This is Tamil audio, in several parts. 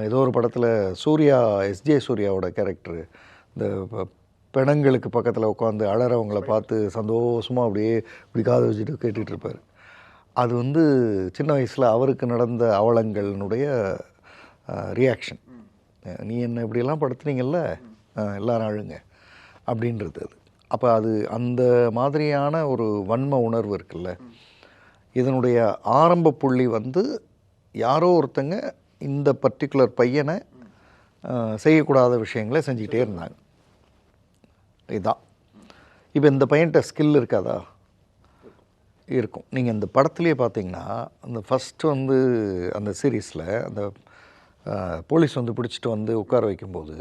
ஏதோ ஒரு படத்தில் சூர்யா எஸ்ஜே சூர்யாவோட கேரக்டரு இந்த பிணங்களுக்கு பக்கத்தில் உட்காந்து அழறவங்கள பார்த்து சந்தோஷமாக அப்படியே இப்படி காது வச்சுட்டு கேட்டுட்ருப்பார். அது வந்து சின்ன வயசில் அவருக்கு நடந்த அவலங்களினுடைய ரியாக்ஷன். நீ என்ன இப்படியெல்லாம் படுத்துனீங்கல்ல, எல்லாரும் அழுங்க அப்படின்றது அது. அப்போ அது அந்த மாதிரியான ஒரு வன்ம உணர்வு இருக்குல்ல, இதனுடைய ஆரம்ப புள்ளி வந்து யாரோ ஒருத்தங்க இந்த பர்டிகுலர் பையனை செய்யக்கூடாத விஷயங்களை செஞ்சுக்கிட்டே இருந்தாங்க. இதுதான். இப்போ இந்த பையன்கிட்ட ஸ்கில் இருக்காதா? இருக்கும். நீங்கள் இந்த படத்துலேயே பார்த்தீங்கன்னா அந்த ஃபஸ்ட்டு வந்து அந்த சீரீஸில் அந்த போலீஸ் வந்து பிடிச்சிட்டு வந்து உட்கார வைக்கும்போது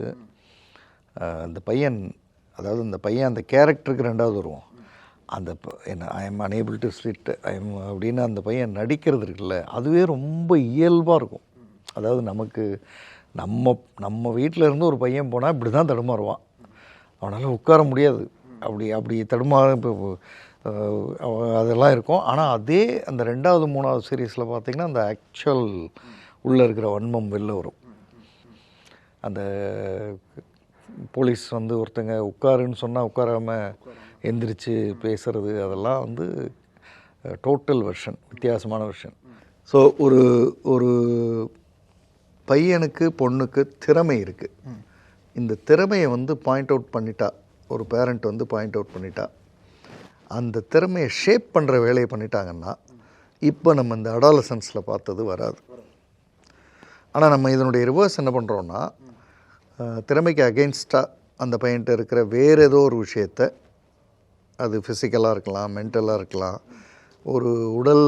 அந்த பையன், அதாவது அந்த பையன் அந்த கேரக்டருக்கு ரெண்டாவது வருவோம். அந்த என்ன I am unable to slit I am அப்படின்னு அந்த பையன் நடிக்கிறது இருக்குல்ல, அதுவே ரொம்ப இயல்பாக இருக்கும். அதாவது நமக்கு நம்ம வீட்டில் இருந்து ஒரு பையன் போனால் இப்படி தான் தடுமாறுவான், அவனால் உட்கார முடியாது, அப்படி தடுமாற அதெல்லாம் இருக்கும். ஆனால் அதே அந்த 2வது 3வது சீரீஸில் பார்த்திங்கன்னா அந்த ஆக்சுவல் உள்ளே இருக்கிற வன்மம் வெளில வரும். அந்த போலீஸ் வந்து ஒருத்தங்க உட்காருன்னு சொன்னால் உட்காராமல் எந்திரிச்சு பேசுகிறது, அதெல்லாம் வந்து டோட்டல் வெர்ஷன், வித்தியாசமான வெர்ஷன். ஸோ ஒரு பையனுக்கு பொண்ணுக்கு திறமை இருக்குது. இந்த திறமையை வந்து பாயிண்ட் அவுட் பண்ணிட்டா, ஒரு பேரண்ட் வந்து பாயிண்ட் அவுட் பண்ணிட்டா, அந்த திறமையை ஷேப் பண்ணுற வேலையை பண்ணிட்டாங்கன்னா இப்போ நம்ம இந்த அடாலசன்ஸில் பார்த்தது வராது. ஆனால் நம்ம இதனுடைய ரிவர்ஸ் என்ன பண்ணுறோன்னா, திறமைக்கு அகெயின்ஸ்டாக அந்த பையன்ட்டு இருக்கிற வேறு ஏதோ ஒரு விஷயத்தை, அது ஃபிசிக்கலாக இருக்கலாம், மென்டலாக இருக்கலாம், ஒரு உடல்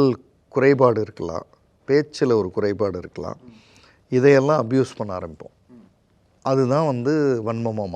குறைபாடு இருக்கலாம், பேச்சில் ஒரு குறைபாடு இருக்கலாம், இதையெல்லாம் அப்யூஸ் பண்ண ஆரம்பிப்போம். அதுதான் வந்து வன்மமாக மாறும்.